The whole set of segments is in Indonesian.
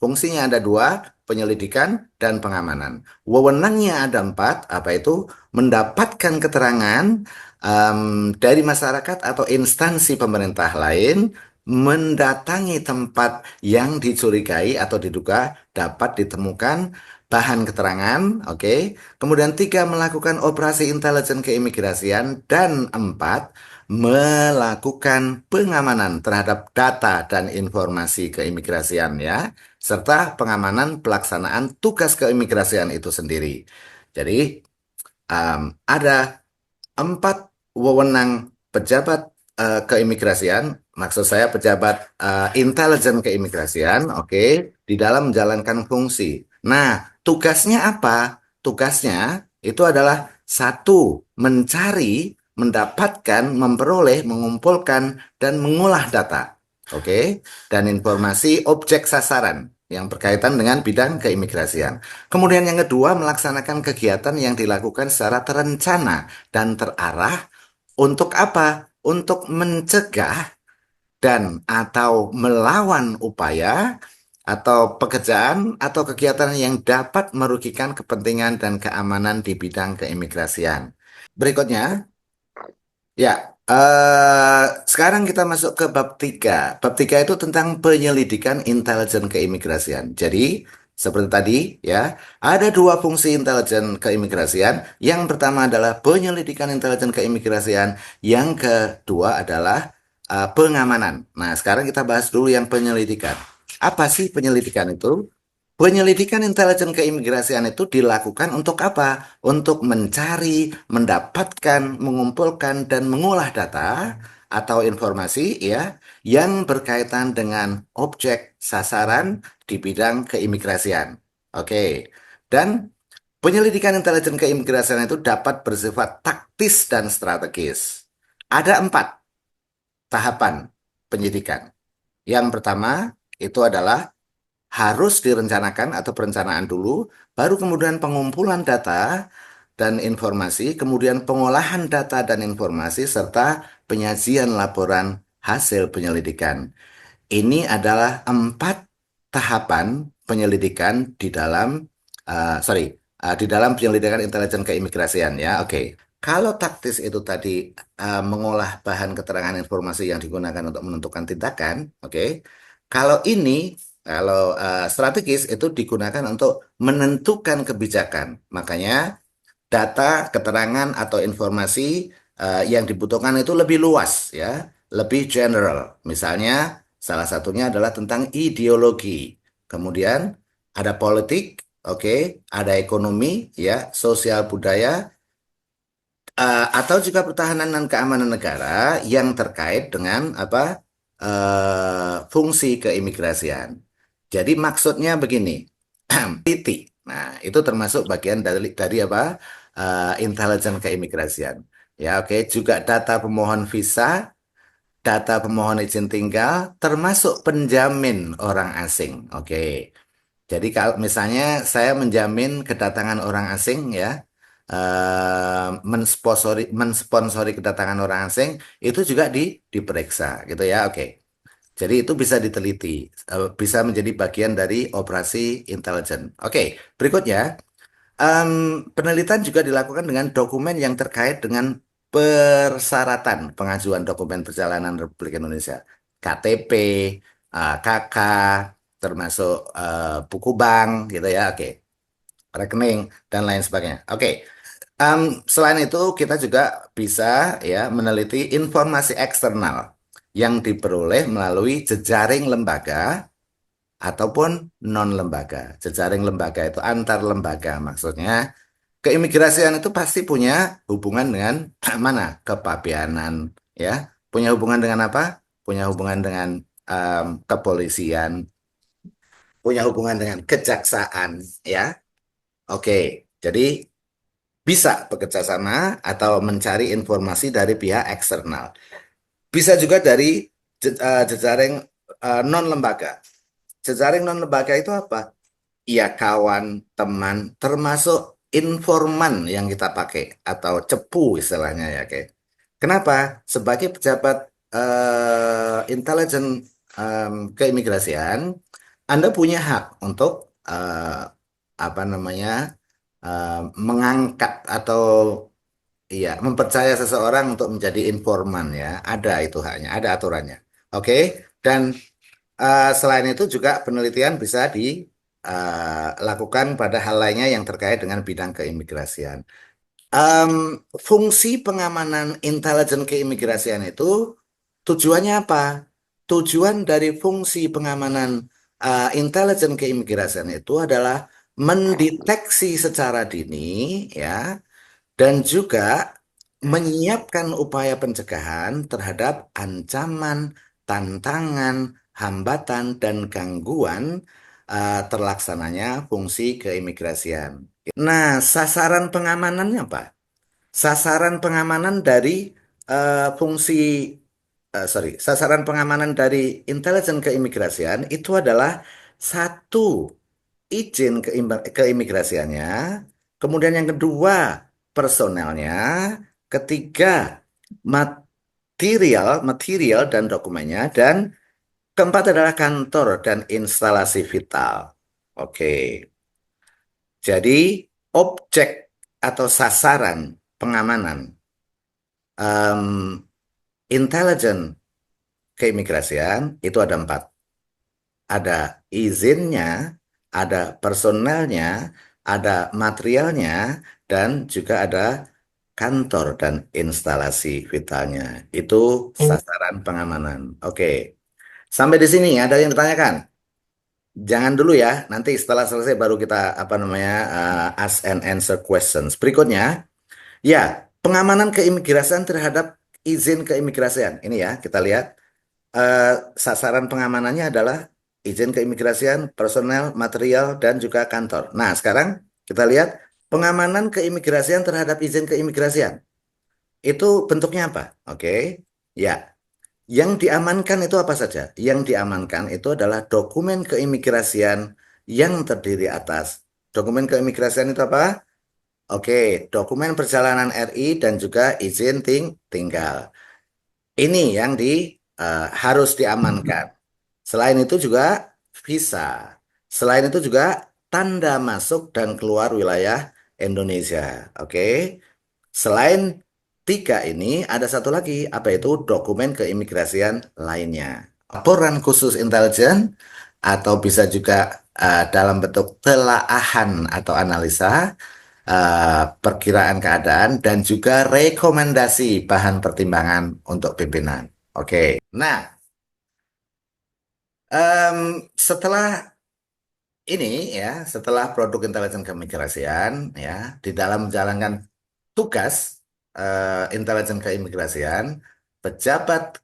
Fungsinya ada dua, penyelidikan dan pengamanan. Wewenangnya ada empat, apa itu? Mendapatkan keterangan dari masyarakat atau instansi pemerintah lain, mendatangi tempat yang dicurigai atau diduga dapat ditemukan bahan keterangan, oke. Kemudian tiga, melakukan operasi intelijen keimigrasian, dan empat, melakukan pengamanan terhadap data dan informasi keimigrasian ya, serta pengamanan pelaksanaan tugas keimigrasian itu sendiri. Jadi ada empat wewenang pejabat keimigrasian, maksud saya pejabat intelijen keimigrasian, oke, di dalam menjalankan fungsi. Nah, tugasnya apa? Tugasnya itu adalah satu, mencari, mendapatkan, memperoleh, mengumpulkan, dan mengolah data, oke, dan informasi objek sasaran yang berkaitan dengan bidang keimigrasian. Kemudian yang kedua, melaksanakan kegiatan yang dilakukan secara terencana dan terarah untuk apa? Untuk mencegah dan atau melawan upaya atau pekerjaan atau kegiatan yang dapat merugikan kepentingan dan keamanan di bidang keimigrasian. Berikutnya, ya, sekarang kita masuk ke bab 3. Bab 3 itu tentang penyelidikan intelijen keimigrasian. Jadi, seperti tadi, ya, ada dua fungsi intelijen keimigrasian. Yang pertama adalah penyelidikan intelijen keimigrasian. Yang kedua adalah pengamanan. Nah, sekarang kita bahas dulu yang penyelidikan. Apa sih penyelidikan itu? Penyelidikan intelijen keimigrasian itu dilakukan untuk apa? Untuk mencari, mendapatkan, mengumpulkan, dan mengolah data atau informasi ya yang berkaitan dengan objek sasaran di bidang keimigrasian. Oke. Dan penyelidikan intelijen keimigrasian itu dapat bersifat taktis dan strategis. Ada empat tahapan penyidikan. Yang pertama itu adalah harus direncanakan atau perencanaan dulu, baru kemudian pengumpulan data dan informasi, kemudian pengolahan data dan informasi, serta penyajian laporan hasil penyelidikan. Ini adalah empat tahapan penyelidikan di dalam, di dalam penyelidikan intelijen keimigrasian ya. Oke. Kalau taktis itu tadi mengolah bahan keterangan informasi yang digunakan untuk menentukan tindakan, oke. Kalau ini kalau strategis itu digunakan untuk menentukan kebijakan. Makanya data, keterangan atau informasi yang dibutuhkan itu lebih luas ya, lebih general. Misalnya salah satunya adalah tentang ideologi. Kemudian ada politik, oke, ada ekonomi ya, sosial budaya, atau juga pertahanan dan keamanan negara yang terkait dengan apa fungsi keimigrasian. Jadi maksudnya begini, teliti. Nah, itu termasuk bagian dari apa intelijen keimigrasian. Ya, oke. Juga data pemohon visa, data pemohon izin tinggal, termasuk penjamin orang asing. Oke. Jadi kalau misalnya saya menjamin kedatangan orang asing ya, mensponsori kedatangan orang asing itu juga diperiksa gitu ya. Oke. Jadi itu bisa diteliti, bisa menjadi bagian dari operasi intelijen. Oke, berikutnya penelitian juga dilakukan dengan dokumen yang terkait dengan persyaratan pengajuan dokumen perjalanan Republik Indonesia, KTP, KK, termasuk buku bank gitu ya. Oke, rekening dan lain sebagainya. Oke. Selain itu, kita juga bisa ya meneliti informasi eksternal yang diperoleh melalui jejaring lembaga ataupun non lembaga. Jejaring lembaga itu antar lembaga, maksudnya keimigrasian itu pasti punya hubungan dengan mana? Kepabeanan, ya. Punya hubungan dengan apa? Punya hubungan dengan kepolisian, punya hubungan dengan kejaksaan, ya. Oke, jadi bisa bekerja sama atau mencari informasi dari pihak eksternal. Bisa juga dari jejaring non-lembaga. Jejaring non-lembaga itu apa? Ya kawan, teman, termasuk informan yang kita pakai atau cepu istilahnya ya, kayak. Kenapa? Sebagai pejabat intelijen keimigrasian, Anda punya hak untuk apa namanya mengangkat atau iya mempercaya seseorang untuk menjadi informan ya. Ada itu haknya, ada aturannya. Oke, dan selain itu juga penelitian bisa dilakukan pada hal lainnya yang terkait dengan bidang keimigrasian. Em, Fungsi pengamanan intelijen keimigrasian itu tujuannya apa? Tujuan dari fungsi pengamanan intelijen keimigrasian itu adalah mendeteksi secara dini ya dan juga menyiapkan upaya pencegahan terhadap ancaman, tantangan, hambatan dan gangguan terlaksananya fungsi keimigrasian. Nah, sasaran pengamanannya apa? Sasaran pengamanan dari fungsi sasaran pengamanan dari intelijen keimigrasian itu adalah satu, izin keimigrasiannya, kemudian yang kedua personelnya, ketiga material material dan dokumennya, dan keempat adalah kantor dan instalasi vital. Oke, jadi objek atau sasaran pengamanan em, intelijen keimigrasian itu ada empat. Ada izinnya, ada personelnya, ada materialnya, dan juga ada kantor dan instalasi vitalnya. Itu sasaran pengamanan. Oke, sampai di sini ada yang ditanyakan? Jangan dulu ya, nanti setelah selesai baru kita apa namanya ask and answer questions. Berikutnya, ya pengamanan keimigrasian terhadap izin keimigrasian. Ini ya kita lihat eh, sasaran pengamanannya adalah izin keimigrasian, personel, material, dan juga kantor. Nah, sekarang kita lihat pengamanan keimigrasian terhadap izin keimigrasian. Itu bentuknya apa? Oke. Ya, yang diamankan itu apa saja? Yang diamankan itu adalah dokumen keimigrasian yang terdiri atas dokumen keimigrasian itu apa? Oke, dokumen perjalanan RI dan juga izin tinggal. Ini yang harus diamankan. Selain itu juga visa. Selain itu juga tanda masuk dan keluar wilayah Indonesia. Oke. Selain tiga ini ada satu lagi, apa itu dokumen keimigrasian lainnya. Laporan khusus intelijen atau bisa juga dalam bentuk telaahan atau analisa, perkiraan keadaan dan juga rekomendasi bahan pertimbangan untuk pimpinan. Oke. Nah, setelah ini ya, setelah produk intelijen keimigrasian ya, di dalam menjalankan tugas intelijen keimigrasian, pejabat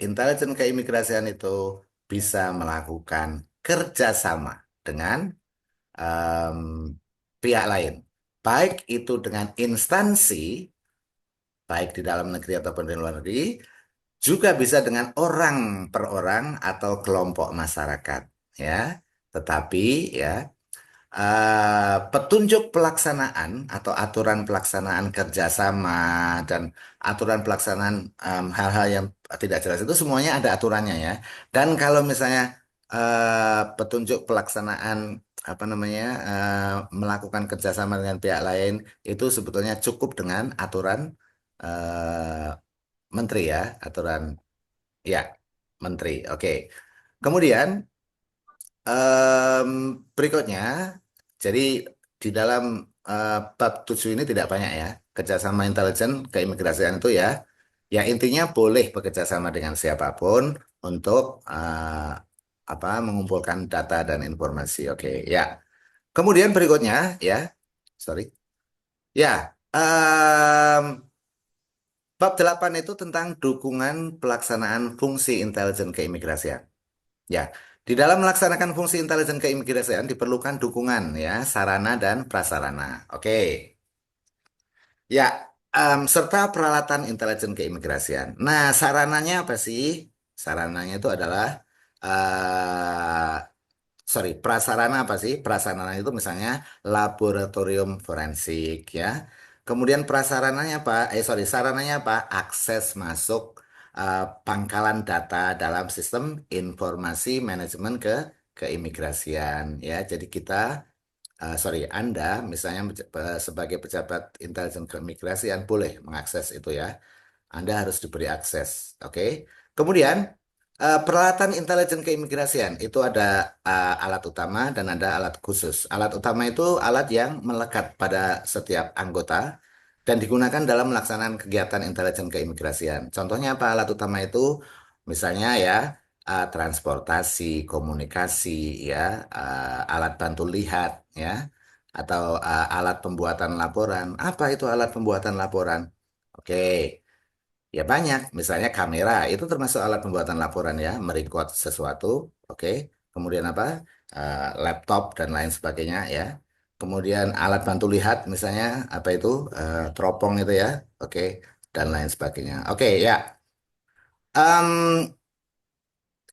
intelijen keimigrasian itu bisa melakukan kerjasama dengan em, pihak lain, baik itu dengan instansi, baik di dalam negeri ataupun di luar negeri, juga bisa dengan orang per orang atau kelompok masyarakat, ya. Tetapi ya petunjuk pelaksanaan atau aturan pelaksanaan kerjasama dan aturan pelaksanaan hal-hal yang tidak jelas itu semuanya ada aturannya ya. Dan kalau misalnya petunjuk pelaksanaan apa namanya melakukan kerjasama dengan pihak lain itu sebetulnya cukup dengan aturan menteri ya, aturan ya menteri. Oke. Kemudian Em, berikutnya, jadi di dalam bab 7 ini tidak banyak ya, kerjasama intelijen keimigrasian itu ya, ya intinya boleh bekerja sama dengan siapapun untuk apa mengumpulkan data dan informasi. Oke, ya. Kemudian berikutnya ya, sorry, ya, bab 8 itu tentang dukungan pelaksanaan fungsi intelijen keimigrasian. Ya, di dalam melaksanakan fungsi intelijen keimigrasian diperlukan dukungan ya, sarana dan prasarana. Oke. Ya, serta peralatan intelijen keimigrasian. Nah, sarananya apa sih? Sarananya itu adalah sorry, prasarana apa sih? Prasarana itu misalnya laboratorium forensik ya. Kemudian prasarananya apa? Sorry, sarananya apa? Akses masuk, pangkalan data dalam sistem informasi manajemen keimigrasian ya. Jadi kita sorry, Anda misalnya sebagai pejabat intelijen keimigrasian boleh mengakses itu ya. Anda harus diberi akses. Oke. Kemudian peralatan intelijen keimigrasian itu ada alat utama dan ada alat khusus. Alat utama itu alat yang melekat pada setiap anggota dan digunakan dalam melaksanakan kegiatan intelijen keimigrasian. Contohnya apa alat utama itu? Misalnya ya transportasi, komunikasi, ya alat bantu lihat, ya atau alat pembuatan laporan. Apa itu alat pembuatan laporan? Oke. Ya banyak, misalnya kamera itu termasuk alat pembuatan laporan ya, merecord sesuatu, oke. Kemudian apa? Laptop dan lain sebagainya ya. Kemudian alat bantu lihat, misalnya apa itu? Teropong itu ya, oke, dan lain sebagainya. Oke ya. Em,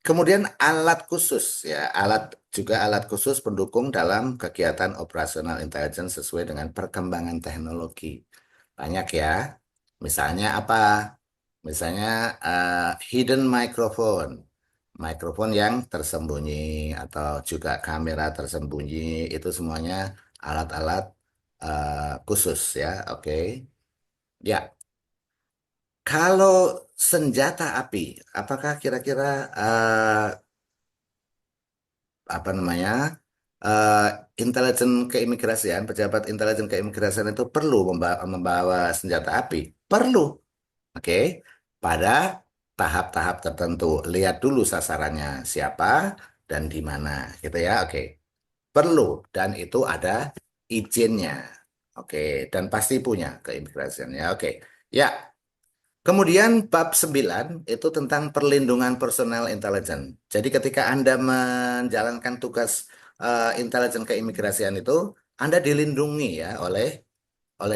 Kemudian alat khusus ya, alat khusus pendukung dalam kegiatan operasional intelijen sesuai dengan perkembangan teknologi. Banyak ya. Misalnya apa? Misalnya hidden microphone, mikrofon yang tersembunyi atau juga kamera tersembunyi itu semuanya alat-alat khusus ya. Oke. Ya, kalau senjata api, apakah kira-kira apa namanya eh, intelijen keimigrasian, pejabat intelijen keimigrasian itu perlu membawa senjata api? Perlu. Oke, pada tahap-tahap tertentu. Lihat dulu sasarannya siapa dan di mana, gitu ya. Oke, perlu dan itu ada izinnya. Oke, dan pasti punya keimigrasiannya. Oke, ya. Kemudian bab 9 itu tentang perlindungan personel intelijen. Jadi ketika Anda menjalankan tugas intelijen keimigrasian itu, Anda dilindungi ya oleh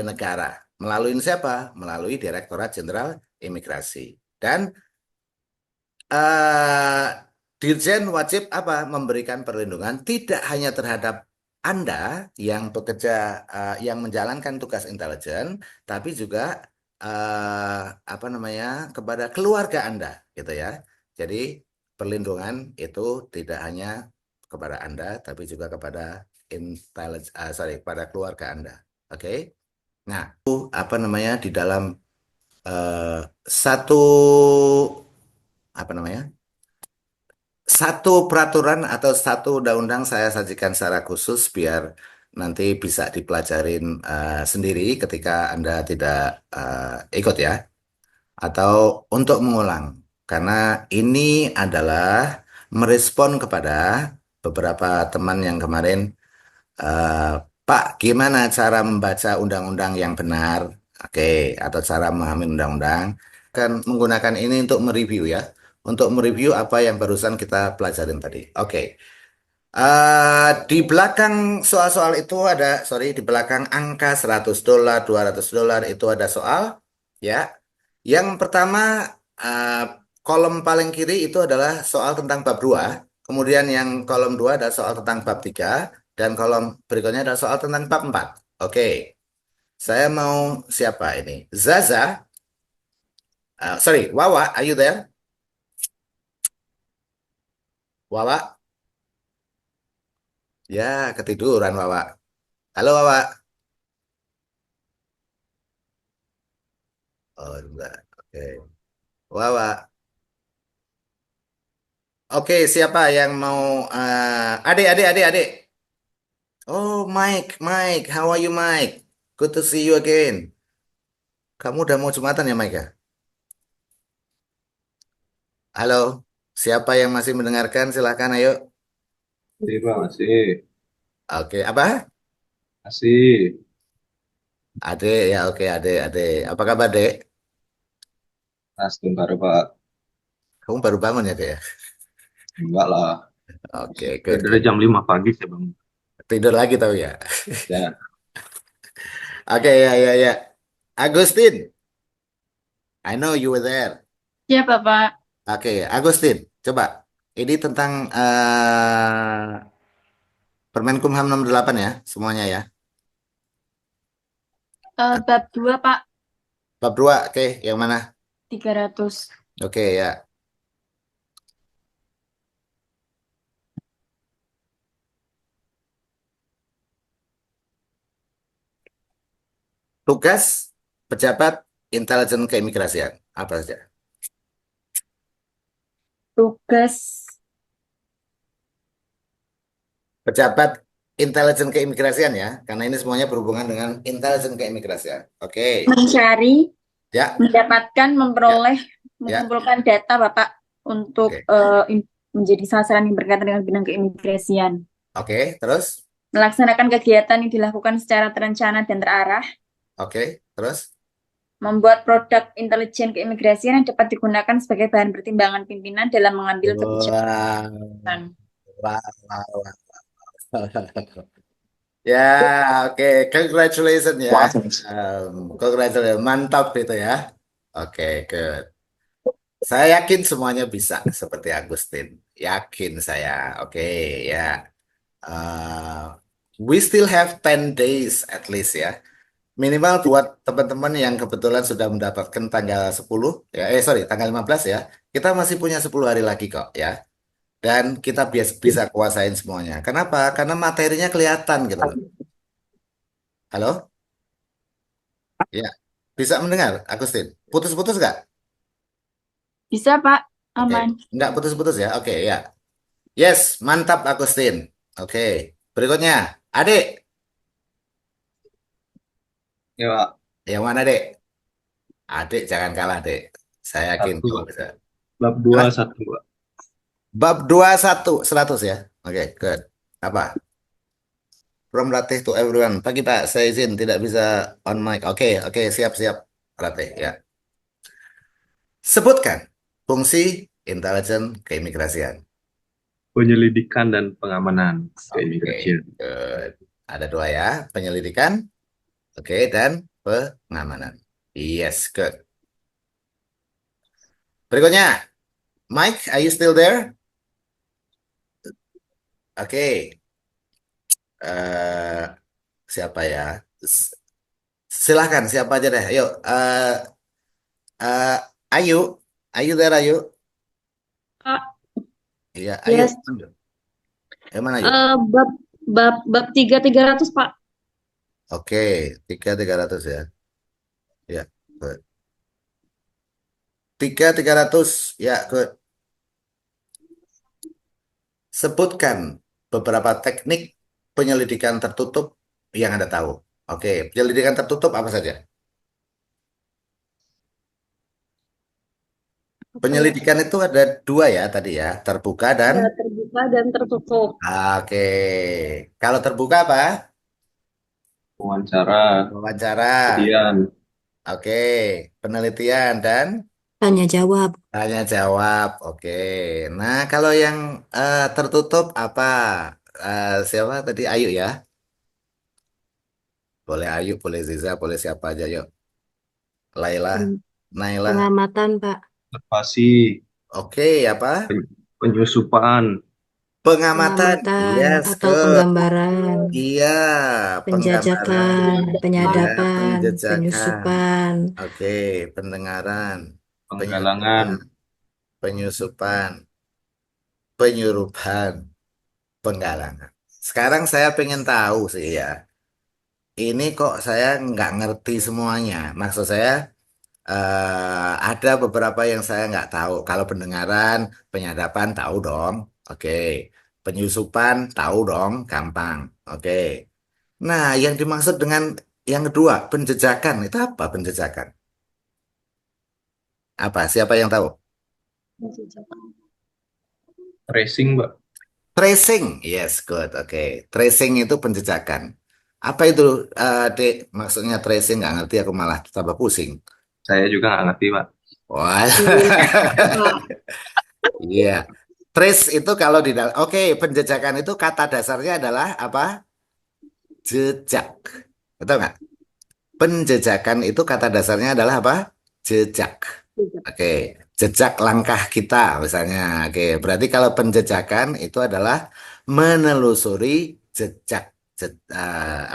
negara. Melalui siapa? Melalui Direktorat Jenderal Imigrasi. Dan eh, Dirjen wajib apa? Memberikan perlindungan tidak hanya terhadap Anda yang bekerja, yang menjalankan tugas intelijen, tapi juga apa namanya kepada keluarga Anda, gitu ya. Jadi perlindungan itu tidak hanya kepada Anda, tapi juga kepada kepada keluarga Anda. Oke? Nah, apa namanya di dalam eh, satu apa namanya satu peraturan atau satu undang-undang saya sajikan secara khusus biar nanti bisa dipelajarin sendiri ketika Anda tidak ikut ya atau untuk mengulang karena ini adalah merespon kepada beberapa teman yang kemarin eh, Pak, gimana cara membaca undang-undang yang benar? Oke, atau cara memahami undang-undang. Akan menggunakan ini untuk mereview ya. Untuk mereview apa yang barusan kita pelajarin tadi. Oke. Di belakang soal-soal itu ada, sorry, di belakang angka $100, $200 itu ada soal. Ya. Yang pertama, eh, kolom paling kiri itu adalah soal tentang bab 2. Kemudian yang kolom 2 ada soal tentang bab 3. Dan kolom berikutnya ada soal tentang bab 4. Oke, saya mau siapa ini? Zaza, sorry, Wawa, are you there? Wawa, ya ketiduran Wawa. Halo Wawa. Oh, enggak. Oke. Wawa. Oke, siapa yang mau adik, adik, adik, adik. Oh, Mike, Mike, how are you, Mike? Good to see you again. Kamu udah mau Jumatan ya, Mike ya? Halo, siapa yang masih mendengarkan? Silakan, ayo. Iya, Pak, masih. Oke, apa? Masih. Ade, ya oke, Ade, Ade. Apa kabar, Dek? Mas, bentar, Pak. Kamu baru bangun ya, Dek ya? Enggak lah. Oke, good, Dari good. jam 5 pagi saya bangun. Tidur lagi tahu ya? Ya, Oke, ya, ya, ya. Agustin, I know you were there. Ya, Bapak. Oke, Agustin, coba. Ini tentang Permenkumham nomor 8 ya, semuanya ya. Bab 2 Pak. Bab 2, oke, yang mana? 300. Oke, ya. Tugas pejabat intelijen keimigrasian apa saja? Tugas Pejabat intelijen keimigrasian ya, karena ini semuanya berhubungan dengan intelijen keimigrasian. Oke, mencari, ya, mendapatkan, ya, memperoleh, ya. mengumpulkan data Bapak untuk Oke, menjadi sasaran yang berkaitan dengan bidang keimigrasian. oke. Terus, Melaksanakan kegiatan yang dilakukan secara terencana dan terarah. oke, terus. Membuat produk intelijen keimigrasian yang dapat digunakan sebagai bahan pertimbangan pimpinan dalam mengambil kebijakan. Wow, wow, wow, wow. Ya, oke, congratulations ya. Wah, Congratulations, mantap itu ya. Oke, good. Saya yakin semuanya bisa seperti Agustin. Yakin saya. Oke, ya. Uh, we still have 10 days at least ya. Minimal buat teman-teman yang kebetulan sudah mendapatkan tanggal 10 ya. Sorry, tanggal 15 ya. Kita masih punya 10 hari lagi kok ya. Dan kita bisa kuasain semuanya. Kenapa? Karena materinya kelihatan gitu loh. Halo? Ya. Bisa mendengar, Agustin? Putus-putus nggak? Bisa, Pak. Oke. Aman. Nggak putus-putus ya? Oke, ya. Yes, mantap Agustin. Oke. Berikutnya, Adik. ya Pak. Yang mana, Dek? Adik jangan kalah, Dek. Saya yakin Satu, kamu Pak. bisa. Bab dua Hah? satu, Pak. Bab 21 100 ya. Oke, good. Apa? From Ratih to everyone. Pagi Pak, saya izin tidak bisa on mic. Oke, oke, siap-siap. Ratih, ya. Sebutkan fungsi intelijen keimigrasian. Penyelidikan dan pengamanan Oke, keimigrasian. good. Ada dua ya, penyelidikan, oke, dan pengamanan. Yes, good. Berikutnya, Mike, are you still there? Oke, eh, siapa ya? S- Silahkan, siapa aja deh. Ayo, eh, Ayu, Ayu there, Ayu. Pak, Iya, Ayu. yes. Mana Ayu? Bab bab 3.300 Pak. Oke, 3.300 ya. Ya, good. 3.300, ya, good. Sebutkan beberapa teknik penyelidikan tertutup yang Anda tahu. Oke, penyelidikan tertutup apa saja? Apa ya? Penyelidikan itu ada dua ya tadi ya, terbuka dan Ya, terbuka dan tertutup. oke. Kalau terbuka apa? Wawancara, Wawancara. kemudian Oke, penelitian dan Tanya jawab. tanya jawab. Oke. Nah, kalau yang tertutup apa? Siapa tadi? Ayu ya. Boleh Ayu, boleh Ziza, boleh siapa aja yuk. Laila, Pen- Naila. Pengamatan, Pak. observasi, Oke, apa? penyusupan, Pengamatan. Pengamatan Yes, atau good. penggambaran. Iya, penggambaran. Penjajakan, Iya, penyadapan, penjejakan. penyusupan. Oke, pendengaran, penggalangan, penyadapan, penyusupan, penyurupan, penggalangan. Sekarang saya pengen tahu sih ya, ini kok saya nggak ngerti semuanya. Maksud saya ada beberapa yang saya nggak tahu. Kalau pendengaran, penyadapan tahu dong. Oke, penyusupan tahu dong, gampang. Oke. Nah, yang dimaksud dengan yang kedua, penjejakan itu apa penjejakan? Apa? Siapa yang tahu? tracing, Pak. Tracing, yes, good, oke. Tracing itu penjejakan. Apa itu, Dek? Maksudnya tracing nggak ngerti, aku malah tambah pusing. Saya juga nggak ngerti, Pak. Wah, Pak. iya. Trace itu kalau di dalam, oke, penjejakan itu kata dasarnya adalah apa? Jejak. Betul nggak? Penjejakan itu kata dasarnya adalah apa? Jejak. Oke, jejak langkah kita misalnya. Oke, berarti kalau penjejakan itu adalah menelusuri jejak,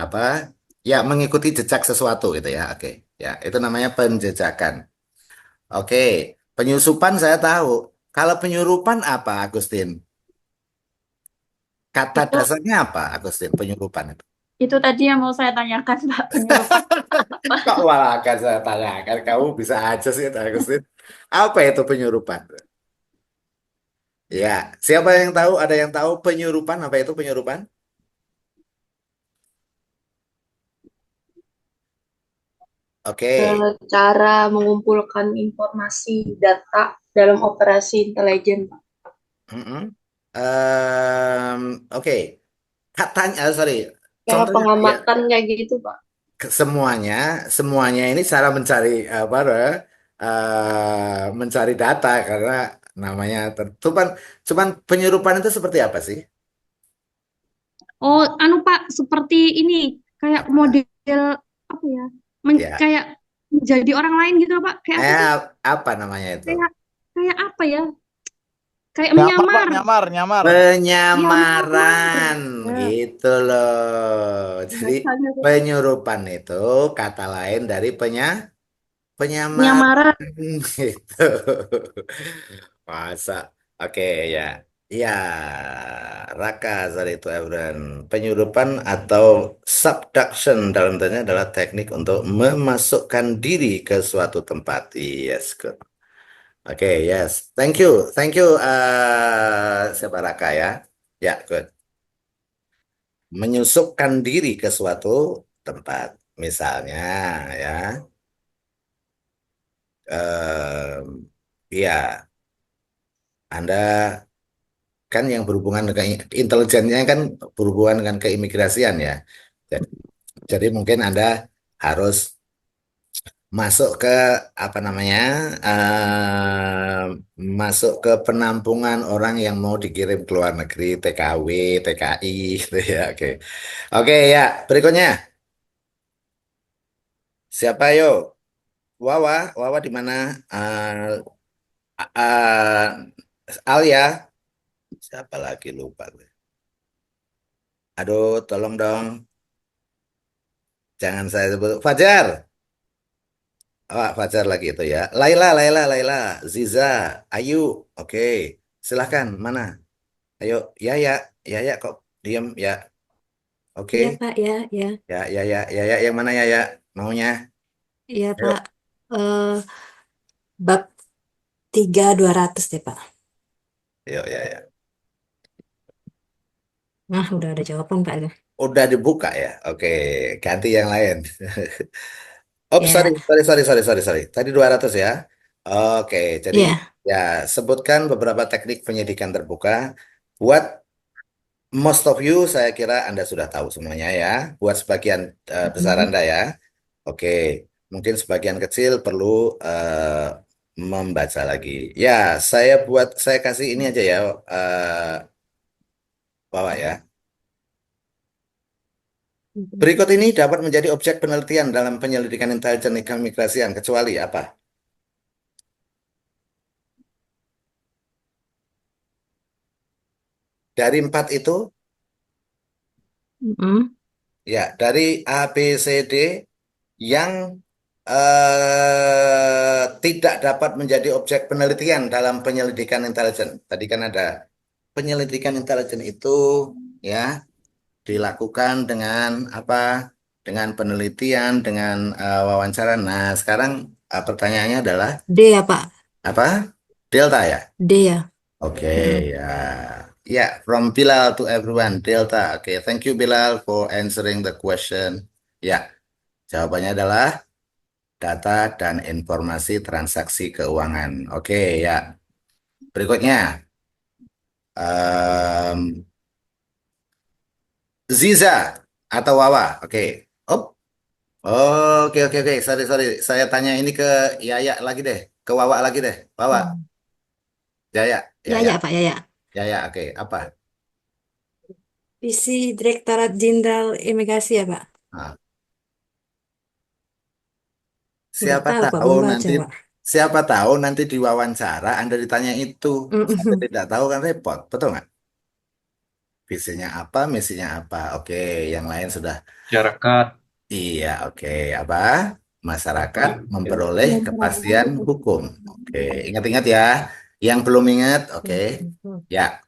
apa? Ya, mengikuti jejak sesuatu gitu ya. Oke, ya itu namanya penjejakan. Oke, Penyusupan saya tahu. Kalau penyurupan apa, Agustin? Kata Itu dasarnya apa, Agustin? Penyurupan itu. itu tadi yang mau saya tanyakan, Pak, penyelupan apa? Kok malah akan saya tanyakan? Kamu bisa aja sih, Agustin. Apa itu penyurupan? Ya, siapa yang tahu? Ada yang tahu penyurupan? Apa itu penyurupan? Oke. Cara mengumpulkan informasi data dalam operasi intelijen, Pak. Mm-mm. Oke. Katanya, sorry. Cara Contohnya, ya, pengamatan kayak gitu, Pak. semuanya, semuanya ini cara mencari apa? Mencari data karena namanya cuman penyurupan itu seperti apa sih? Oh, anu Pak, seperti ini kayak Apa? model apa ya? Ya. Kayak menjadi orang lain gitu Pak. Kayak apa sih? Apa namanya itu? Kayak kayak apa ya? Kayak Nyamar, Pak, menyamar. nyamar, nyamar. Ya, menyamar. Penyamaran, Ya, gitu loh. Jadi bahasanya tuh penyurupan itu kata lain dari penyamaran, penyamaran. gitu. Masa? Oke, ya. Ya, Raka sorry itu Ebran. Penyurupan atau subduction dalam tanya adalah teknik untuk memasukkan diri ke suatu tempat. Yes, good. Oke, yes. Thank you. Thank you, siapa Raka ya. Ya, good. Menyusupkan diri ke suatu tempat. Misalnya, ya. Ya, Anda kan yang berhubungan dengan intelijennya kan berhubungan dengan keimigrasian ya. Jadi, jadi mungkin Anda harus masuk ke apa namanya, masuk ke penampungan orang yang mau dikirim ke luar negeri, TKW, TKI, gitu ya. Oke, oke ya. Berikutnya siapa yo? Wawa, Wawa di mana? Alia, siapa lagi lupa gue. Aduh, tolong dong. Jangan saya sebut. Fajar. Oh, Fajar lagi itu ya. Laila, Laila, Laila. Ziza, Ayu. Oke. Silahkan. Mana? Ayo. Ya, ya. Ya, ya. Kok diam? Ya. Oke. Iya, Pak, ya, ya. Ya, ya, ya. Ya, ya. Yang mana ya, ya? Maunya? Iya, Pak. Ayo. Eh, bab 3200 deh, Pak. Ayo, ya, ya. Nah, udah ada jawaban, Pak. Udah dibuka ya? Oke. Ganti yang lain. Oh, sorry, Ya, sorry, sorry, sorry, sorry, sorry. Tadi 200 ya. Oke, jadi iya. ya sebutkan beberapa teknik penyidikan terbuka. Buat most of you, saya kira Anda sudah tahu semuanya ya. Buat sebagian besar Mm. Anda ya. Oke, mungkin sebagian kecil perlu membaca lagi. Ya, saya kasih ini aja ya, bawa ya. Berikut ini dapat menjadi objek penelitian dalam penyelidikan intelijen keimigrasian, kecuali apa? Dari empat itu, Mm-mm. ya, dari A, B, C, D yang tidak dapat menjadi objek penelitian dalam penyelidikan intelijen. Tadi kan ada penyelidikan intelijen itu ya dilakukan dengan apa? Dengan penelitian, dengan wawancara. Nah, sekarang pertanyaannya adalah D ya, Pak. apa? Delta ya? D ya. Oke, Mm-mm. ya. Ya, from Bilal to everyone, Delta. Oke, thank you Bilal for answering the question. Ya, jawabannya adalah data dan informasi transaksi keuangan. Oke, ya. Berikutnya, em, Ziza atau Wawa. Oke. Oh, oke, oke, oke. Sorry, sorry. Saya tanya ini ke Yaya lagi deh. Ke Wawa lagi deh. Wawa, Hmm. Yaya, Ya, Yaya, ya, Pak, ya, ya. Yaya. Oke, apa? Visi Direktorat Jenderal Imigrasi ya, Pak. Nah, Nggak siapa tahu, Pak, tahu belum baca, nanti Pak. siapa tahu nanti diwawancara Anda ditanya itu. Saya Mm-mm. tidak tahu kan repot, betul nggak? Visinya apa, misinya apa? Oke, yang lain sudah. Masyarakat, Iya, oke. Apa? masyarakat memperoleh kepastian hukum. Oke, ingat-ingat ya. Yang belum ingat, oke. Ya.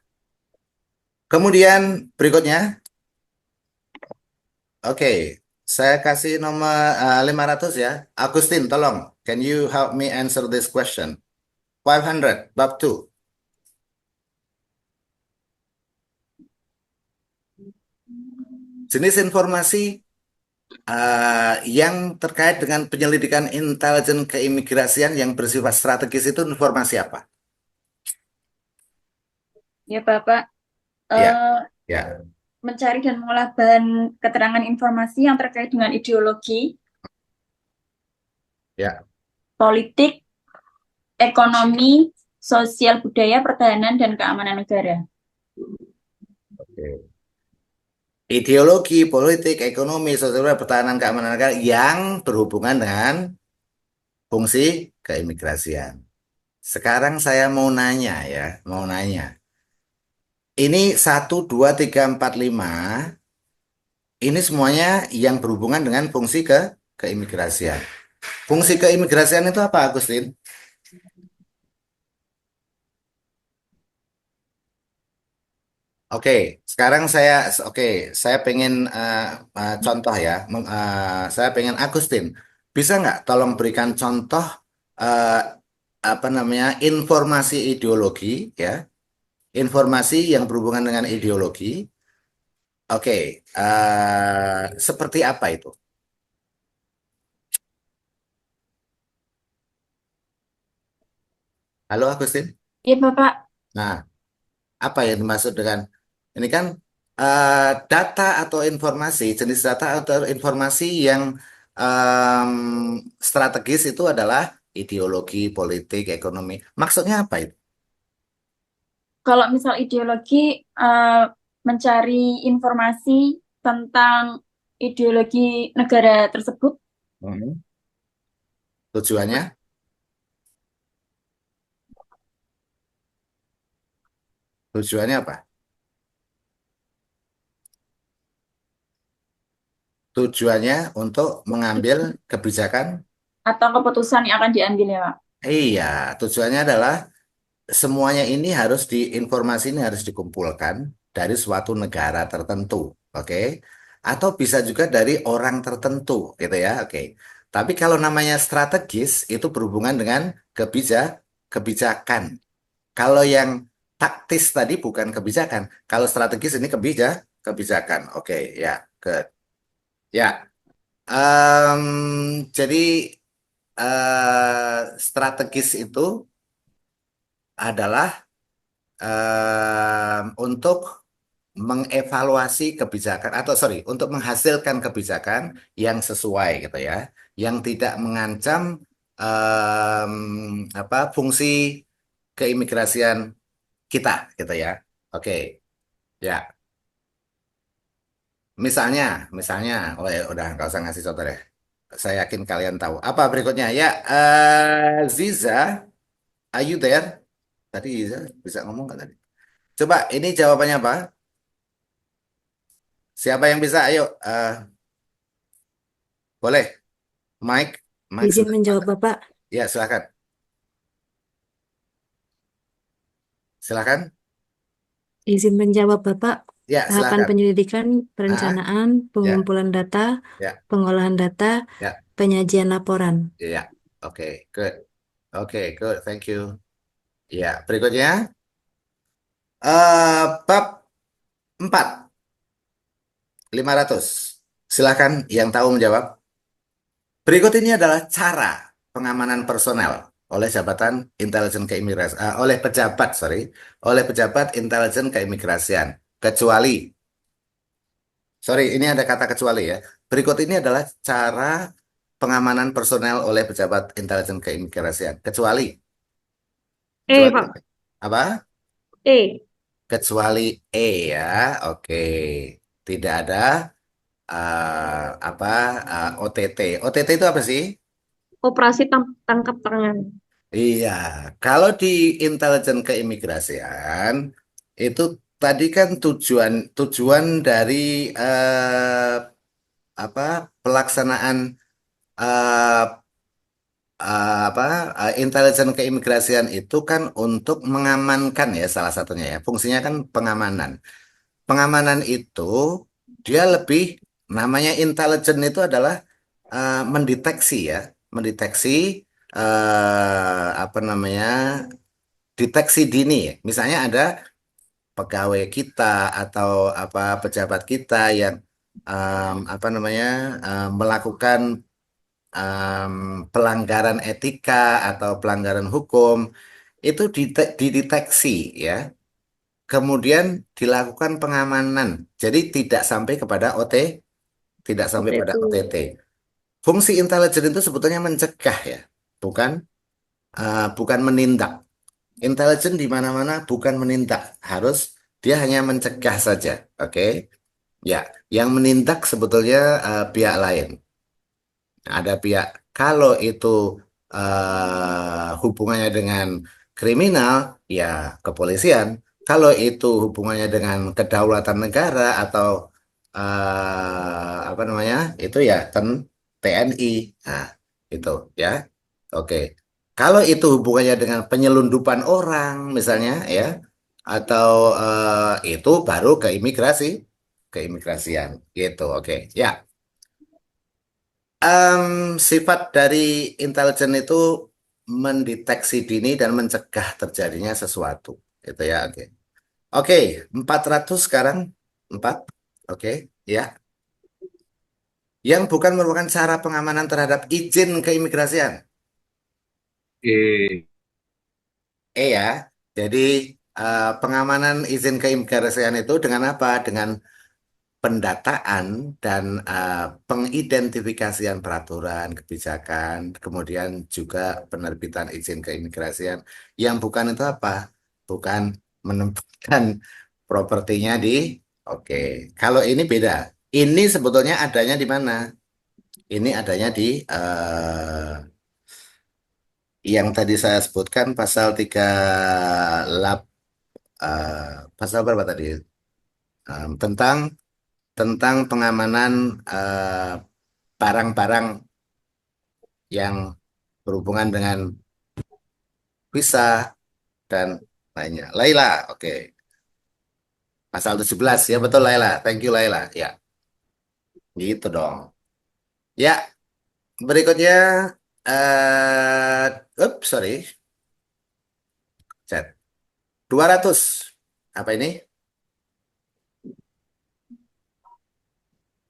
Kemudian berikutnya, oke, saya kasih nomor 500 ya. Agustin, tolong. Can you help me answer this question? 500, bab 2. Jenis informasi yang terkait dengan penyelidikan intelijen keimigrasian yang bersifat strategis itu informasi apa? Ya, Bapak. Ya, Eh, ya, mencari dan mengolah bahan keterangan informasi yang terkait dengan ideologi, ya. politik, ekonomi, sosial budaya, pertahanan, dan keamanan negara. Oke. Ideologi, politik, ekonomi, sosial, pertahanan, keamanan negara yang berhubungan dengan fungsi keimigrasian. Sekarang saya mau nanya ya, mau nanya. Ini 1, 2, 3, 4, 5. Ini semuanya yang berhubungan dengan fungsi keimigrasian. Fungsi keimigrasian itu apa, Agustin? Oke, sekarang saya pengen contoh ya. Saya pengen Agustin, bisa nggak tolong berikan contoh eh, apa namanya informasi ideologi ya, informasi yang berhubungan dengan ideologi. Oke, seperti apa itu? Halo Agustin. Iya, Bapak. Nah, apa yang dimaksud dengan ini kan data atau informasi, jenis data atau informasi yang em, strategis itu adalah ideologi, politik, ekonomi. Maksudnya apa itu? Kalau misal ideologi, mencari informasi tentang ideologi negara tersebut, Hmm. Tujuannya? Tujuannya apa? Tujuannya untuk mengambil kebijakan. atau keputusan yang akan diambil ya, Pak. Iya, tujuannya adalah semuanya ini harus informasi ini harus dikumpulkan dari suatu negara tertentu, oke? Atau bisa juga dari orang tertentu, gitu ya, oke. Tapi kalau namanya strategis itu berhubungan dengan kebijakan. Kalau yang taktis tadi bukan kebijakan. Kalau strategis ini kebijakan, oke, ya, ya. Jadi strategis itu adalah untuk mengevaluasi kebijakan atau sorry untuk menghasilkan kebijakan yang sesuai gitu ya, yang tidak mengancam fungsi keimigrasian kita gitu ya. Oke, ya. Misalnya, oh ya udah nggak usah ngasih contoh deh. Saya yakin kalian tahu. Apa berikutnya? Ya, Ziza, are you there? Tadi Ziza bisa ngomong nggak tadi? Coba ini jawabannya apa? Siapa yang bisa? Ayo, boleh. Mike, Izin sudah. menjawab Bapak. Ya, silakan. Silakan. Izin menjawab Bapak. Ya, Tahapan silakan. penyelidikan, Ah, perencanaan, ya, pengumpulan data, ya, pengolahan data, ya, penyajian laporan. ya. Oke, good. Oke, good. Thank you. Ya, berikutnya bab 4, 500. Silakan yang tahu menjawab. Berikut ini adalah cara pengamanan personel oleh Jabatan Intelijen Keimigrasian, oleh pejabat intelijen keimigrasian. Kecuali, sorry, ini ada kata kecuali ya. Berikut ini adalah cara pengamanan personel oleh pejabat intelijen keimigrasian. Kecuali, kecuali Pak. apa? E. Kecuali E ya. Oke, tidak ada OTT. OTT itu apa sih? Operasi tangkap tangan. Iya, kalau di intelijen keimigrasian itu tadi kan tujuan tujuan dari pelaksanaan eh, intelijen keimigrasian itu kan untuk mengamankan ya salah satunya ya. Fungsinya kan pengamanan. Pengamanan itu dia lebih namanya intelijen itu adalah mendeteksi ya, mendeteksi apa namanya deteksi dini. Ya. Misalnya ada pegawai kita atau apa pejabat kita yang apa namanya melakukan em, pelanggaran etika atau pelanggaran hukum itu dideteksi ya. Kemudian dilakukan pengamanan. Jadi tidak sampai kepada tidak sampai pada OTT. OTT. Fungsi intelijen itu sebetulnya mencegah ya, bukan bukan menindak. Intelijen di mana-mana bukan menindak, harus dia hanya mencegah saja. Oke, ya, yang menindak sebetulnya pihak lain. Ada pihak kalau itu hubungannya dengan kriminal, ya kepolisian. Kalau itu hubungannya dengan kedaulatan negara atau apa namanya, itu ya TNI. Nah, itu ya. Oke. Kalau itu hubungannya dengan penyelundupan orang, misalnya ya, atau itu baru keimigrasian, gitu. Oke, ya. Sifat dari intelijen itu mendeteksi dini dan mencegah terjadinya sesuatu. Itu ya, oke. Oke, 400 sekarang. 4. Oke, ya. Yang bukan merupakan cara pengamanan terhadap izin keimigrasian. E. Ya. Jadi pengamanan izin keimigrasian itu dengan apa? Dengan pendataan dan pengidentifikasian peraturan, kebijakan, kemudian juga penerbitan izin keimigrasian. Yang bukan itu apa? Bukan menempatkan propertinya di. Oke, kalau ini beda. Ini sebetulnya adanya di mana? Ini adanya di yang tadi saya sebutkan pasal 38 pasal berapa tadi? Tentang pengamanan barang-barang yang berhubungan dengan visa dan lainnya. Laila, oke. Pasal 17 ya betul Laila. Thank you Laila. Ya, gitu dong. Ya, berikutnya sorry. Chat. 200. Apa ini?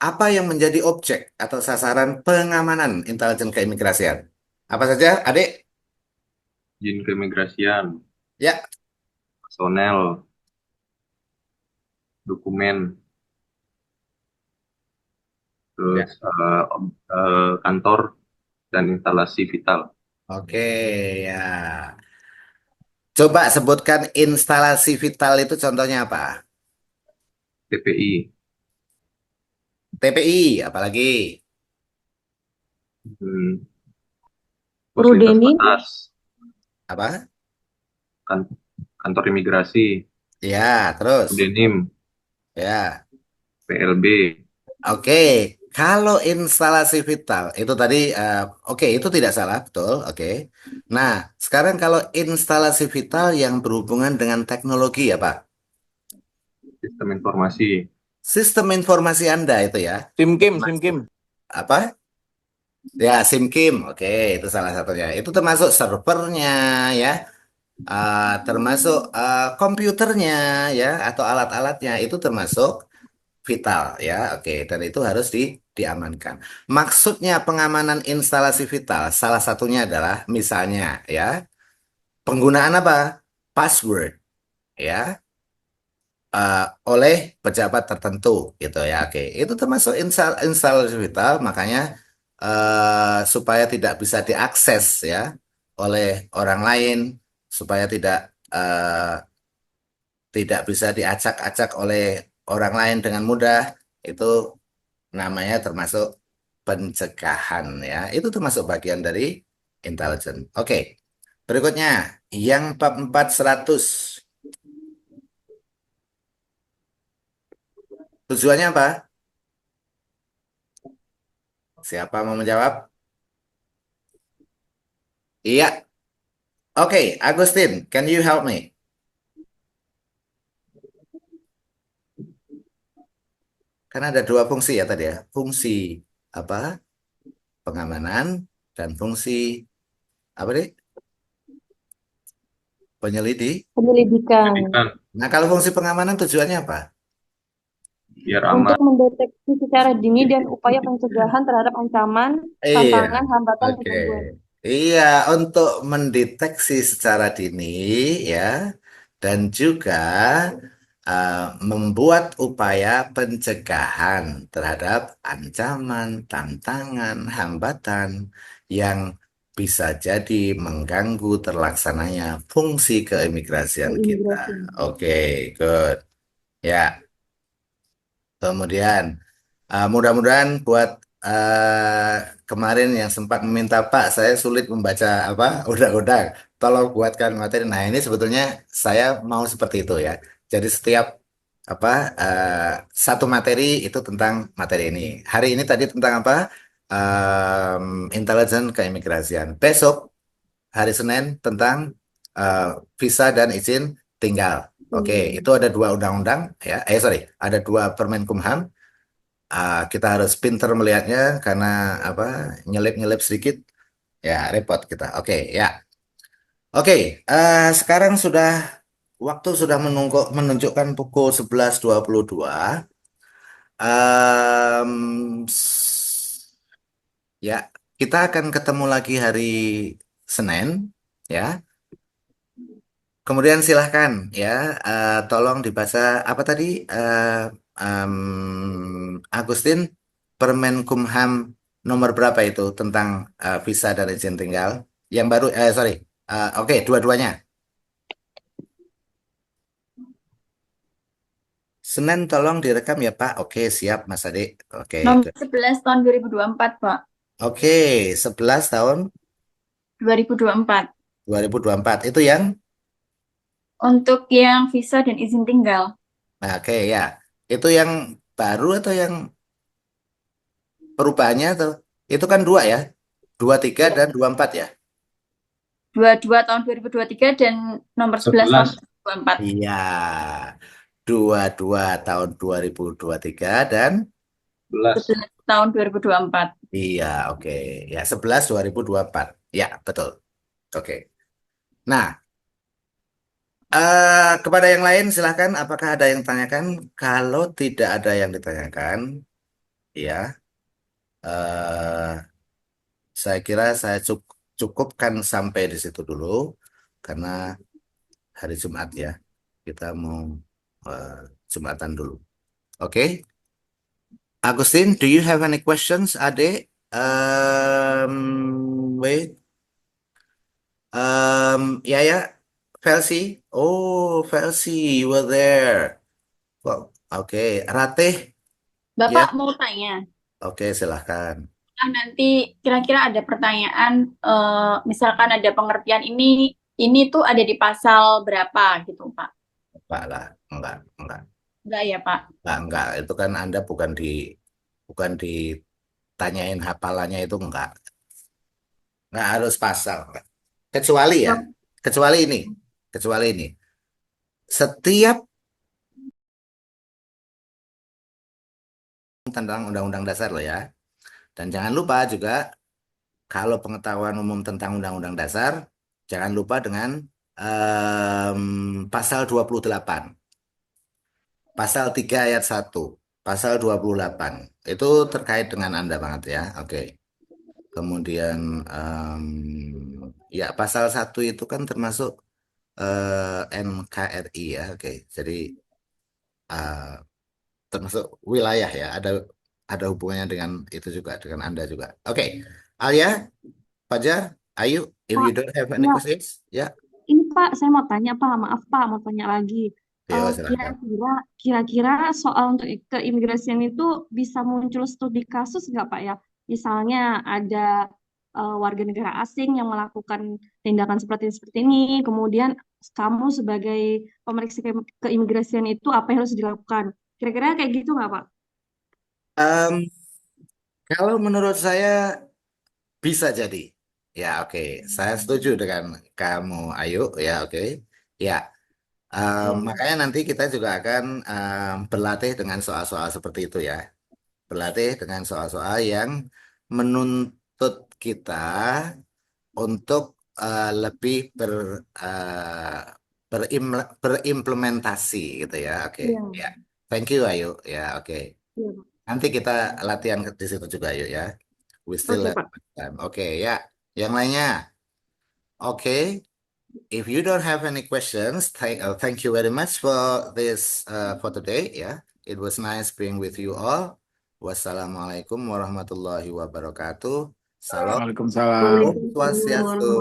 Apa yang menjadi objek atau sasaran pengamanan intelijen keimigrasian? Apa saja, Adik? Izin keimigrasian, Ya, personel, dokumen, ya. terus kantor dan instalasi vital. Oke, ya. Coba sebutkan instalasi vital itu contohnya apa? TPI, TPI, apalagi? hmm, pos lintas Rudenim, batas, Apa? kan, kantor imigrasi, Ya, terus. Udenim, Ya, PLB, oke. Kalau instalasi vital itu tadi, oke, itu tidak salah, betul. Oke. Nah, sekarang kalau instalasi vital yang berhubungan dengan teknologi ya, Pak? sistem informasi, Sistem informasi Anda itu ya, SimKim, SimKim. apa? Ya, SIMKIM. Oke, itu salah satunya. Itu termasuk servernya ya, termasuk komputernya ya, atau alat-alatnya itu termasuk vital ya. Oke, dan itu harus diamankan. Maksudnya pengamanan instalasi vital salah satunya adalah misalnya ya, penggunaan apa? Password ya, eh, oleh pejabat tertentu gitu ya. Oke, itu termasuk instalasi vital, makanya supaya tidak bisa diakses ya oleh orang lain, supaya eh, tidak bisa diacak-acak oleh orang lain dengan mudah, itu namanya termasuk pencegahan ya. Itu termasuk bagian dari intelijen. Oke, berikutnya yang bab 400. Tujuannya apa? Siapa mau menjawab? Iya. Oke, Agustin, can you help me? Karena ada dua fungsi ya tadi ya. Fungsi apa? Pengamanan dan fungsi apa nih? Penyelidik. Penyelidikan. Pendidikan Nah, kalau fungsi pengamanan tujuannya apa? biar Untuk aman. mendeteksi secara dini dan upaya pencegahan terhadap ancaman, Iya, tantangan, hambatan, dan oke. gangguan. Iya, untuk mendeteksi secara dini ya, dan juga membuat upaya pencegahan terhadap ancaman, tantangan, hambatan yang bisa jadi mengganggu terlaksananya fungsi keimigrasian kita. Keimigrasian. Oke, good. Ya, kemudian. Mudah-mudahan buat kemarin yang sempat meminta Pak, saya sulit membaca apa undang-undang. Tolong buatkan materi. Nah, ini sebetulnya saya mau seperti itu ya. Jadi setiap apa satu materi itu tentang materi ini. Hari ini tadi tentang apa? Intelijen keimigrasian. Besok hari Senin tentang eh, visa dan izin tinggal. Oke, itu ada dua undang-undang ya. Sorry, ada dua Permenkumham. Kita harus pinter melihatnya karena apa nyelip-nyelip sedikit ya repot kita. Oke ya. Oke, sekarang waktu sudah menunjukkan pukul 11.22. Ya, kita akan ketemu lagi hari Senin ya. Kemudian silahkan ya, tolong dibaca apa tadi Agustin Permenkumham nomor berapa itu tentang visa dan izin tinggal yang baru sorry oke dua-duanya Senin tolong direkam ya Pak. Oke siap Mas Ade. Oke Nomor good. 11 tahun 2024, Pak. Oke 11 tahun 2024. 2024 itu yang Untuk yang visa dan izin tinggal. nah, oke ya itu yang baru atau yang perubahannya atau itu kan dua ya 23 dan 24 ya. 22 tahun 2023 dan nomor 11 tahun 11. 2024. Iya, 22 tahun 2023 dan 11. 11 tahun 2024. iya, oke. Ya, 11 2024. Ya, betul. Oke. Nah, kepada yang lain silahkan apakah ada yang tanyakan? Kalau tidak ada yang ditanyakan, ya, eh, saya kira saya cukupkan sampai di situ dulu karena hari Jumat ya. Kita mau eh, Jumatan dulu. Oke? Agustin, do you have any questions, Ade? Wait. Ya, Felsi. Oh, Felsi, you were there. Oke, Ratih. Bapak Ya, mau tanya, oke, silahkan. nanti kira-kira ada pertanyaan, misalkan ada pengertian ini tuh ada di pasal berapa gitu, Pak? Enggak lah, enggak, Enggak ya, Pak? enggak. Itu kan Anda bukan ditanyain hafalannya itu enggak harus pasal. Enggak. Kecuali ya, kecuali ini, kecuali ini. Setiap tentang Undang-Undang Dasar loh ya. Dan jangan lupa juga kalau pengetahuan umum tentang Undang-Undang Dasar, jangan lupa dengan pasal 28, pasal 3 ayat 1, pasal 28. Itu terkait dengan Anda banget ya. Oke. Kemudian ya pasal 1 itu kan termasuk NKRI ya. Oke. Jadi eh, termasuk wilayah ya. Ada hubungannya dengan itu juga dengan Anda juga. Oke. Alia, Fajar, Ayu, if you Pak, don't have any ya, questions, ya, ini Pak, saya mau tanya Pak, maaf Pak, mau tanya lagi. yo silahkan. Kira-kira soal untuk keimigrasian itu bisa muncul studi kasus nggak Pak ya? Misalnya ada warga negara asing yang melakukan tindakan seperti ini, kemudian kamu sebagai pemeriksa keimigrasian itu apa yang harus dilakukan? Kira-kira kayak gitu nggak Pak? Em, Kalau menurut saya bisa jadi, Ya, oke. Saya setuju dengan kamu, Ayu. Ya, oke. Ya, Iya. makanya nanti kita juga akan berlatih dengan soal-soal seperti itu ya. Berlatih dengan soal-soal yang menuntut kita untuk lebih berimplementasi gitu ya. Oke. Iya. Ya. Thank you, Ayu. Ya, oke. Iya, Pak. Nanti kita latihan di situ juga, Ayu ya. We still Oke, have Pak. time. Oke, ya. Yang lainnya. Oke. If you don't have any questions, thank you very much for this for today. Yeah, it was nice being with you all. Wassalamualaikum warahmatullahi wabarakatuh. Salam Waalaikumsalam. Om Swastiastu.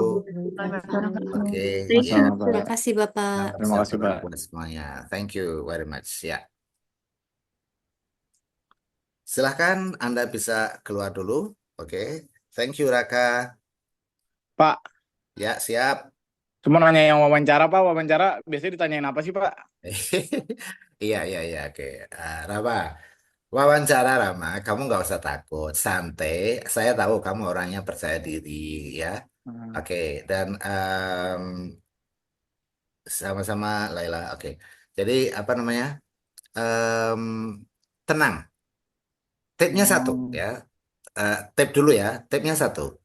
Oke, Thank ya. you. Sama, Terima Pak. kasih Bapak. Salam Terima kasih, sejahtera Pak. buat semuanya. Thank you very much. Ya, silahkan Anda bisa keluar dulu. Oke, thank you Raka. Pak, Ya, siap. cuma nanya yang wawancara, Pak. Wawancara biasanya ditanyain apa sih, Pak? Iya, oke. Rama. Wawancara Rama, kamu nggak usah takut, santai. Saya tahu kamu orangnya percaya diri, ya. Hmm. Oke, dan sama-sama Laila. Oke, jadi apa namanya? Em, tenang. Tipnya satu, Hmm. ya. Tip dulu ya. Tipnya satu.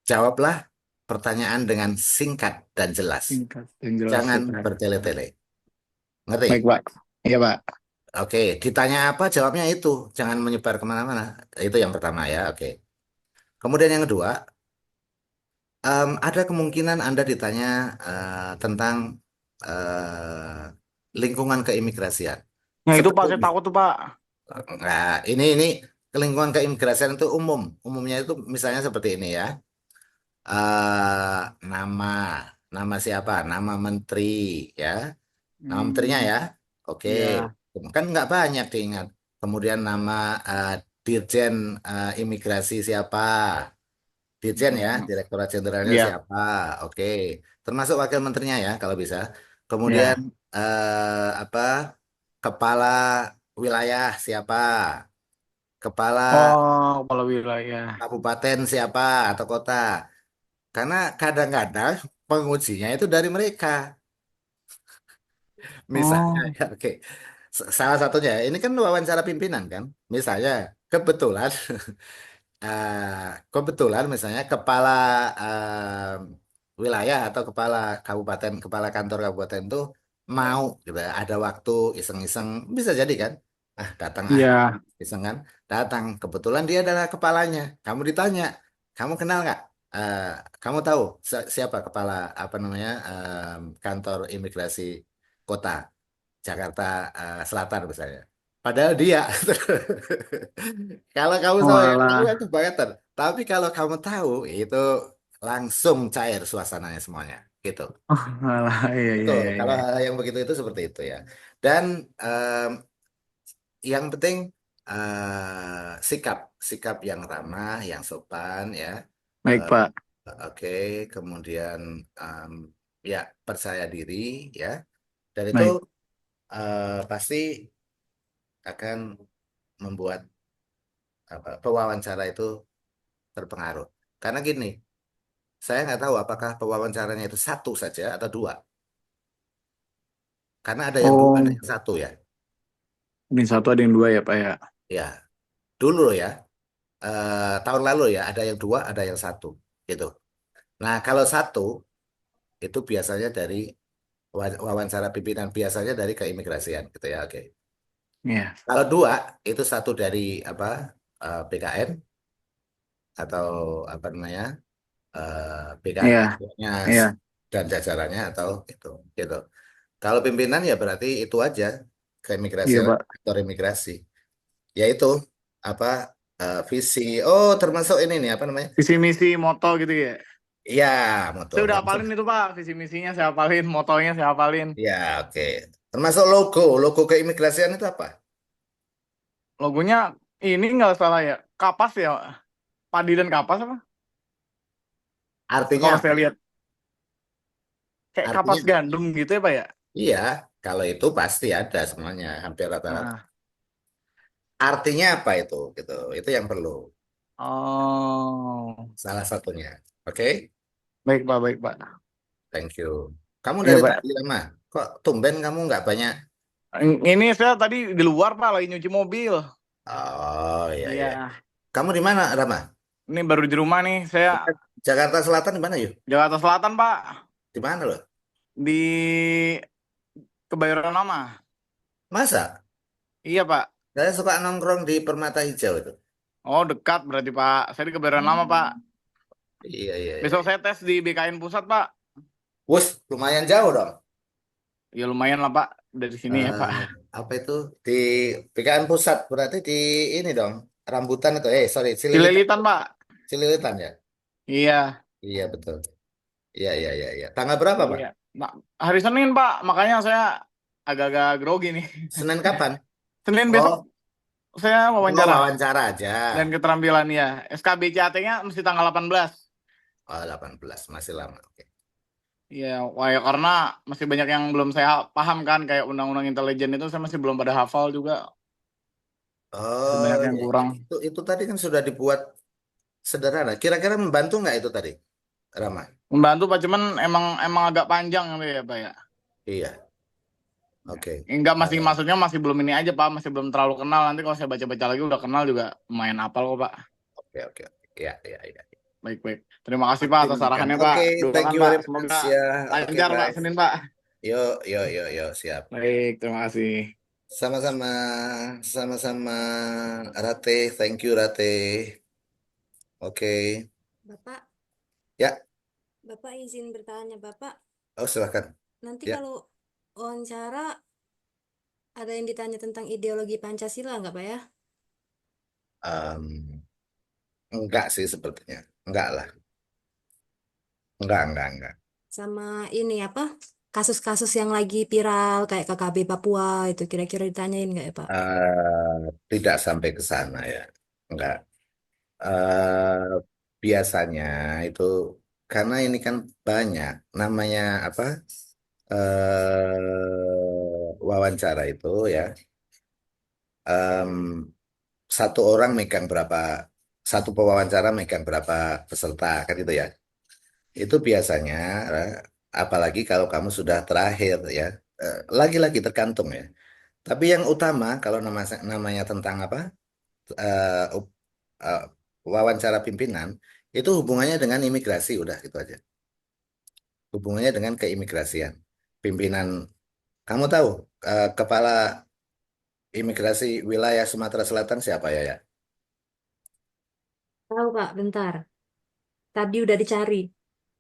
Jawablah pertanyaan dengan singkat dan jelas. Singkat dan jelas, Jangan Pak. bertele-tele. Ngerti? Baik, Pak. Iya, Pak. Oke, ditanya apa jawabnya itu. Jangan menyebar kemana-mana. Itu yang pertama ya. Oke. Kemudian yang kedua. Ada kemungkinan Anda ditanya tentang eh, lingkungan keimigrasian. Nah, itu Pak, Seperti saya ini. takut tuh, Pak. Nah, ini lingkungan keimigrasian itu umum. Umumnya itu misalnya seperti ini ya. Eh, nama, nama siapa? Nama menteri ya. Nama menterinya ya. Oke. Iya. Kan nggak banyak diingat. Kemudian nama eh, Dirjen Imigrasi siapa? Dirjen ya, Direktorat Jenderalnya Iya. siapa? Oke, termasuk wakil menterinya ya kalau bisa. Iya. Kemudian apa? Kepala wilayah siapa? Kepala Oh, kepala wilayah. kabupaten siapa atau kota? Karena kadang-kadang pengujinya itu dari mereka. Misalnya, Oh. ya, oke. Salah satunya, ini kan wawancara pimpinan kan? Misalnya, kebetulan kebetulan misalnya kepala wilayah atau kepala kabupaten, kepala kantor kabupaten itu mau gitu ya, ada waktu iseng-iseng bisa jadi kan? Datang Iya. iseng kan? Datang kebetulan dia adalah kepalanya. Kamu ditanya, kamu kenal nggak? Eh, Kamu tahu siapa kepala apa namanya kantor imigrasi kota Jakarta Selatan misalnya? Padahal dia. Kalau kamu sama yang tahu Walah. itu kebangetan. Tapi kalau kamu tahu itu langsung cair suasananya semuanya gitu. Walah. Iya, iya, Betul. iya, Kalau iya. hal yang begitu itu seperti itu ya. Dan yang penting sikap, sikap yang ramah, yang sopan ya. Baik, Eh, Pak. Oke, kemudian ya percaya diri ya. Dan itu Baik. pasti akan membuat pewawancara itu terpengaruh. Karena gini, saya nggak tahu apakah pewawancaranya itu satu saja atau dua. Karena ada yang dua, ada Oh, yang satu ya. ini satu ada yang dua ya, Pak ya. Ya, dulu ya, tahun lalu ya, ada yang dua, ada yang satu, gitu. Nah, kalau satu itu biasanya dari wawancara pimpinan, biasanya dari keimigrasian, gitu ya. Oke. Iya. Kalau dua itu satu dari apa BKN atau apa namanya Iya. BKN-nya Iya. dan jajarannya atau itu, gitu. Kalau pimpinan ya berarti itu aja Iya, keimigrasian Pak. atau imigrasi. Yaitu apa visi. Oh, termasuk ini nih apa namanya? Visi misi moto gitu ya. Iya, moto. Saya udah hafalin itu, Pak. Visi misinya saya hafalin, motonya saya hafalin. Ya, oke. Termasuk logo. Logo keimigrasian itu apa? Logonya ini nggak salah ya. Kapas ya. Padi dan kapas apa? Artinya Kalau apa? saya lihat kayak kapas Artinya gandum gitu ya, Pak ya. iya, kalau itu pasti ada semuanya, hampir rata-rata. Nah, Artinya apa itu? Gitu. Itu yang perlu. Oh, Salah satunya. Oke, baik Pak. thank you. Kamu Iya dari Pak. tadi lama. Kok tumben kamu nggak banyak? Ini saya tadi di luar Pak, lagi nyuci mobil. Oh, iya, iya. Iya, Kamu di mana, Rama? ini baru di rumah nih. Saya Jakarta Selatan di mana, yuk? Jakarta Selatan Pak, Di mana loh? di Kebayoran Lama. Masa? Iya Pak. Saya suka nongkrong di Permata Hijau itu. Oh dekat berarti Pak. Saya di Kebayoran Lama Pak. Iya, iya, iya. Besok saya tes di BKN Pusat Pak. Wus, lumayan jauh dong. Ya lumayan lah Pak dari sini ya Pak. Eh, apa itu? Di PKN Pusat, berarti di ini dong. Rambutan itu. Sorry, Cililitan. Cililitan Pak. Cililitan ya? Iya. Iya, betul. Iya, iya, iya, iya. Tanggal berapa, Pak? Iya. Nah, hari Senin Pak. Makanya saya agak-agak grogi nih. Senin kapan? Senin Oh, besok saya wawancara wawancara aja. dan keterampilan ya. SKB CAT-nya mesti tanggal 18. Oh, 18, masih lama. Oke. Iya, wah ya karena masih banyak yang belum saya paham kan, kayak undang-undang intelijen itu saya masih belum pada hafal juga, masih Oh, banyak yang iya, iya. kurang. Itu tadi kan sudah dibuat sederhana. Kira-kira membantu nggak itu tadi, Rama? Membantu Pak, cuman emang agak panjang gitu ya Pak ya. Iya, oke. Enggak, masih Eh, maksudnya masih belum ini aja Pak, masih belum terlalu kenal. Nanti kalau saya baca-baca lagi udah kenal juga lumayan hafal kok Pak. oke, oke. Iya, iya, iya. Baik. Terima kasih Pak atas Optimiskan. arahannya Pak. Oke, thank Doakan you Pak, very semoga much ya. Oke, lancar Pak guys. Senin Pak. Yuk, yuk, yuk, yuk, siap. Baik, terima kasih. Sama-sama, sama-sama, Rate. Thank you, Rate. Oke, Bapak, ya. Bapak izin bertanya, Bapak. Oh, silakan. Nanti Ya. kalau wawancara ada yang ditanya tentang ideologi Pancasila nggak, Pak ya? Em, enggak sih sepertinya. Enggak lah. Enggak. Sama ini apa? Kasus-kasus yang lagi viral kayak KKB Papua itu kira-kira ditanyain nggak ya, Pak? Tidak sampai ke sana ya. Enggak. eh Biasanya itu karena ini kan banyak namanya apa wawancara itu ya, em, satu orang megang berapa, satu pewawancara megang berapa peserta kan itu ya. Itu biasanya eh, apalagi kalau kamu sudah terakhir ya, lagi-lagi tergantung ya. Tapi yang utama kalau namanya tentang apa, eh, up- eh, wawancara pimpinan itu hubungannya dengan imigrasi, udah gitu aja. Hubungannya dengan keimigrasian. Pimpinan, kamu tahu kepala imigrasi wilayah Sumatera Selatan siapa ya ya? Tahu, Pak, bentar. Tadi udah dicari.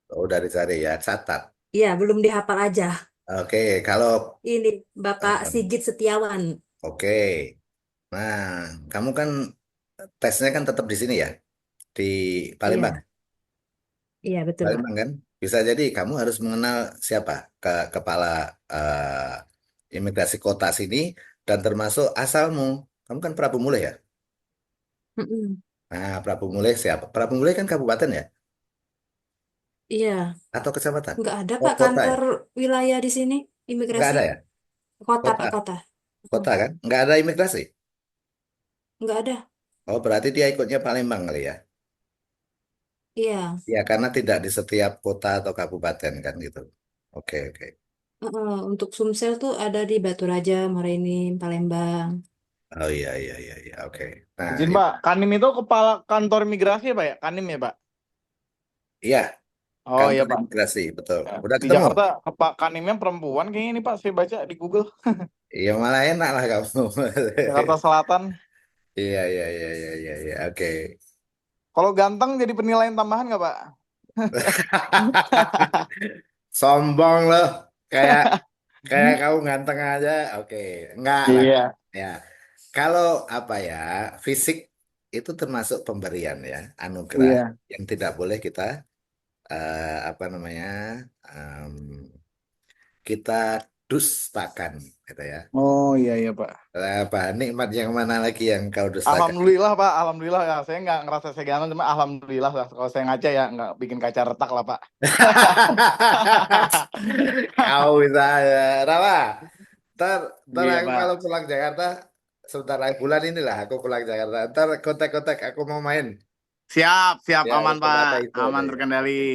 Oh, udah dicari ya, catat. Iya, belum dihafal aja. Oke, kalau Ini Bapak eh, Sigit Setiawan. oke. Nah, kamu kan tesnya kan tetap di sini ya, di Palembang. Iya, iya betul, Pak. Palembang kan? Bisa jadi kamu harus mengenal siapa kepala imigrasi kota sini dan termasuk asalmu. Kamu kan Prabu Muleh ya? Mm-mm. Nah, Prabu Muleh siapa? Prabu Muleh kan kabupaten ya? Iya, Atau kecamatan? nggak ada Oh, Pak kota ya? kantor wilayah di sini Nggak imigrasi ada ya? kota Kota, Pak kota. Mm, kota kan? Nggak ada imigrasi? nggak ada. Oh, berarti dia ikutnya Palembang kali ya? Iya, Ya, karena tidak di setiap kota atau kabupaten kan gitu. Oke, oke. untuk Sumsel tuh ada di Baturaja, Marini, Palembang. Oh iya, oke. Nah, Izin Pak, Kanim itu kepala kantor imigrasi ya Pak ya? Kanim ya Pak? iya, Oh iya kantor Pak. imigrasi, betul. Ya, Udah di ketemu? Jakarta Pak Kanimnya perempuan kayaknya ini Pak, saya baca di Google. Iya, malah enak lah kamu. Jakarta Selatan. Iya, oke. Kalau ganteng jadi penilaian tambahan nggak Pak? Sombong loh, kayak kayak kamu ganteng aja. Oke, enggak lah. Iya. Ya, kalau apa ya, fisik itu termasuk pemberian ya, anugerah Iya. yang tidak boleh kita apa namanya, em, kita dustakan, gitu ya. Oh iya Pak. Apa nikmat yang mana lagi yang kau dustakan? Alhamdulillah Pak, alhamdulillah ya. Saya nggak ngerasa saya ganteng, cuma alhamdulillah lah. Kalau saya ngaca ya nggak bikin kaca retak lah Pak. Kau bisa ya, Rawa. Ntar, ntar Iya aku Pak. kalau pulang Jakarta, sebentar lagi bulan inilah aku pulang Jakarta. Ntar kontak-kontak aku mau main. Siap, siap, Ya, aman untuk data Pak, itu aman nih. terkendali.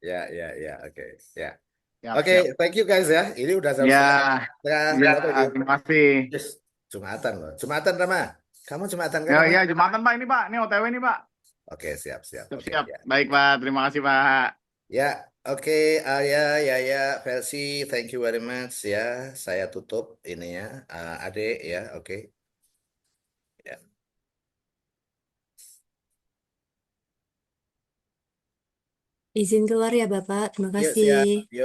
Ya, oke, ya. Siap, Oke, siap. thank you guys ya. Ini udah jam Ya, setengah ya, berapa ini? terima kasih. Yes, Jumatan loh. Jumatan Rama. Kamu Jumatan kan Ya, Rama? ya, Jumatan Pak, ini Pak, ini OTW nih Pak. Oke, siap. Siap, Oke, siap. ya. Baik Pak, terima kasih Pak. Ya, oke, ya, Versi, thank you very much ya. Saya tutup ini ya, Ade ya, oke. Ya. Izin keluar ya Bapak. Terima Yuk, siap. kasih. Yuk.